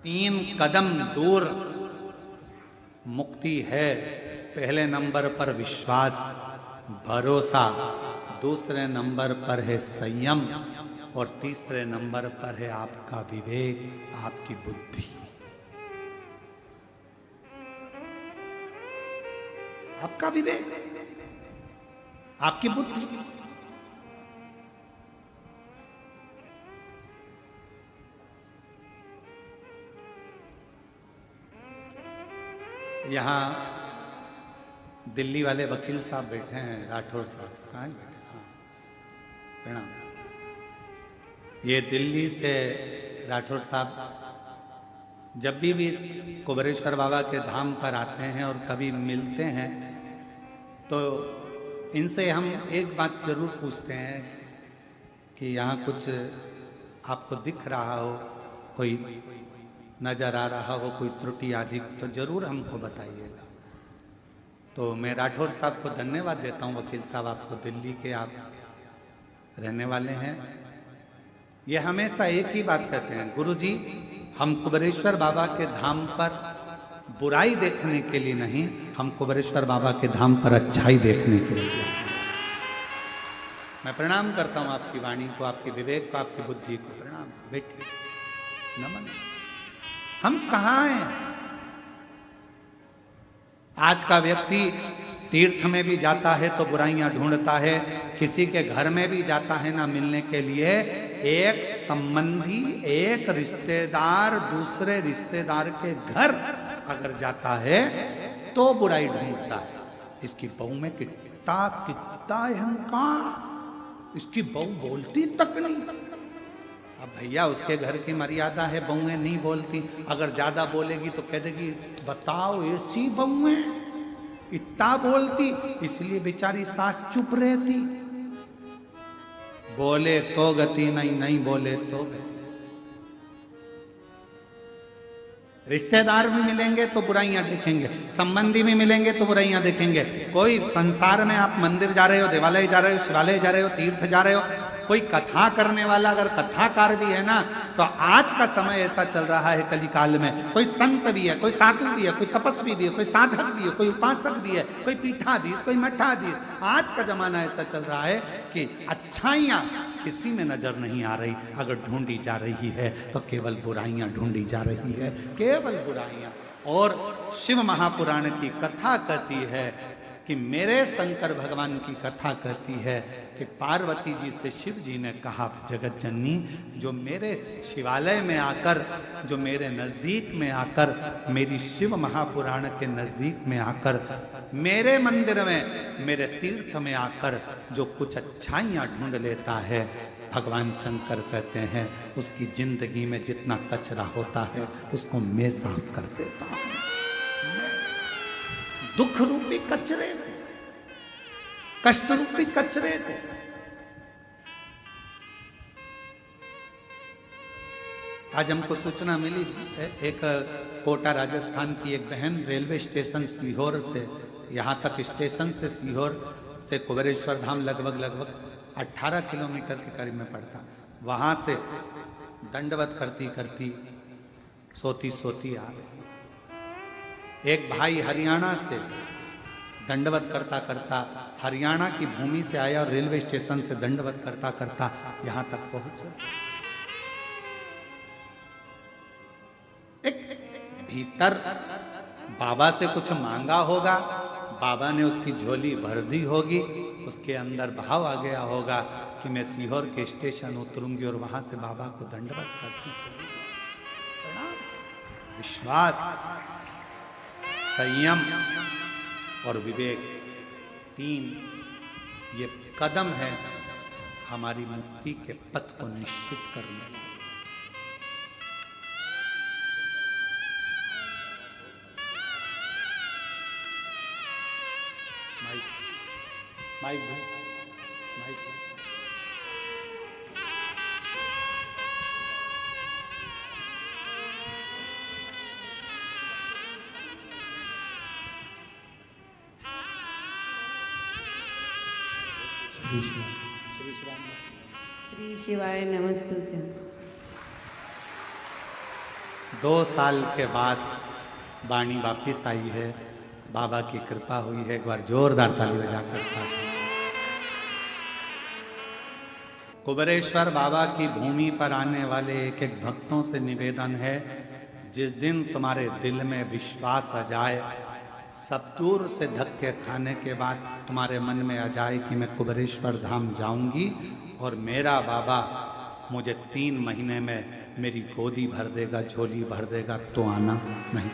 3 कदम दूर मुक्ति है। पहले नंबर पर विश्वास, भरोसा, दूसरे नंबर पर है संयम और तीसरे नंबर पर है आपका विवेक, आपकी बुद्धि। आपका विवेक, आपकी बुद्धि। यहां दिल्ली वाले वकील साहब बैठे हैं, राठौर साहब। कहाँ बैठे? हाँ, प्रणाम। ये दिल्ली से राठौर साहब जब भी कुबेरेश्वर बाबा के धाम पर आते हैं और कभी मिलते हैं तो इनसे हम एक बात जरूर पूछते हैं कि यहाँ कुछ आपको दिख रहा हो, कोई नजर आ रहा हो, कोई त्रुटि आदि, तो जरूर हमको बताइएगा। तो मैं राठौर साहब को धन्यवाद देता हूँ। वकील साहब, आपको दिल्ली के आप रहने वाले हैं। ये हमेशा एक ही बात कहते हैं, गुरुजी हम कुबेरेश्वर बाबा के धाम पर बुराई देखने के लिए नहीं, हम कुबेरेश्वर बाबा के धाम पर अच्छाई देखने के लिए। मैं प्रणाम करता हूँ आपकी वाणी को, आपके विवेक को, आपकी बुद्धि को प्रणाम। बैठिए, नमन। हम कहाँ हैं? आज का व्यक्ति तीर्थ में भी जाता है तो बुराइयां ढूंढता है, किसी के घर में भी जाता है ना मिलने के लिए। एक संबंधी, एक रिश्तेदार दूसरे रिश्तेदार के घर अगर जाता है तो बुराई ढूंढता है। इसकी बहू में कितना कितना अहंकार, इसकी बहू बोलती तक नहीं। अब भैया उसके घर की मर्यादा है, बहुएं नहीं बोलती। अगर ज्यादा बोलेगी तो कह देगी बताओ ऐसी बहुएं इतना बोलती, इसलिए बेचारी सास चुप रहती। बोले तो गति नहीं, नहीं बोले तो गति। रिश्तेदार भी मिलेंगे तो बुराइयां देखेंगे, संबंधी भी मिलेंगे तो बुराइयां देखेंगे। कोई संसार में आप मंदिर जा रहे हो, देवालय जा रहे हो, शिवालय जा रहे हो, तीर्थ जा रहे हो, कोई कथा करने वाला अगर कथाकार भी है ना, तो आज का समय ऐसा चल रहा है कली काल में, कोई संत भी है, कोई साधु भी है, कोई तपस्वी भी है, कोई साधक भी है, कोई उपासक भी है, कोई पीठाधीश, कोई मठाधीश। आज का जमाना ऐसा चल रहा है कि अच्छाइयां किसी में नजर नहीं आ रही। अगर ढूंढी जा रही है तो केवल बुराइयां ढूंढी जा रही है, केवल बुराइयां। और शिव महापुराण की कथा कहती है कि मेरे शंकर भगवान की कथा कहती है कि पार्वती जी से शिव जी ने कहा, जगत जननी, जो मेरे शिवालय में आकर, जो मेरे नजदीक में आकर, मेरी शिव महापुराण के नजदीक में आकर, मेरे मंदिर में, मेरे तीर्थ में आकर जो कुछ अच्छाइयां ढूंढ लेता है, भगवान शंकर कहते हैं उसकी जिंदगी में जितना कचरा होता है उसको मैं साफ कर देता हूं। दुख रूपी कचरे को, कष्ट रूपी कचरे को। आज हमको सूचना मिली, एक कोटा राजस्थान की एक बहन रेलवे स्टेशन सीहोर से, यहाँ तक स्टेशन से सीहोर से कुबेरेश्वर धाम लगभग 18 किलोमीटर के करीब में पड़ता। वहां से दंडवत करती करती सोती आ गई। एक भाई हरियाणा से दंडवत करता करता हरियाणा की भूमि से आया और रेलवे स्टेशन से दंडवत करता करता यहां तक पहुंचा। एक भीतर बाबा से कुछ मांगा होगा, बाबा ने उसकी झोली भर दी होगी, उसके अंदर भाव आ गया होगा कि मैं सीहोर के स्टेशन उतरूंगी और वहां से बाबा को दंडवत करती चली। विश्वास, संयम और विवेक, 3 ये कदम है हमारी मुक्ति के पथ को निश्चित करने में। माइक श्री शिवाय नमस्तुते। 2 साल के बाद वाणी वापिस आई है, बाबा की कृपा हुई है। एक बार जोरदार ताली बजाकर साथ। कुबेरेश्वर बाबा की भूमि पर आने वाले एक एक भक्तों से निवेदन है, जिस दिन तुम्हारे दिल में विश्वास आ जाए, सब दूर से धक्के खाने के बाद तुम्हारे मन में आ जाए कि मैं कुबेरेश्वर धाम जाऊंगी और मेरा बाबा मुझे 3 महीने में मेरी गोदी भर देगा, झोली भर देगा, तो आना नहीं।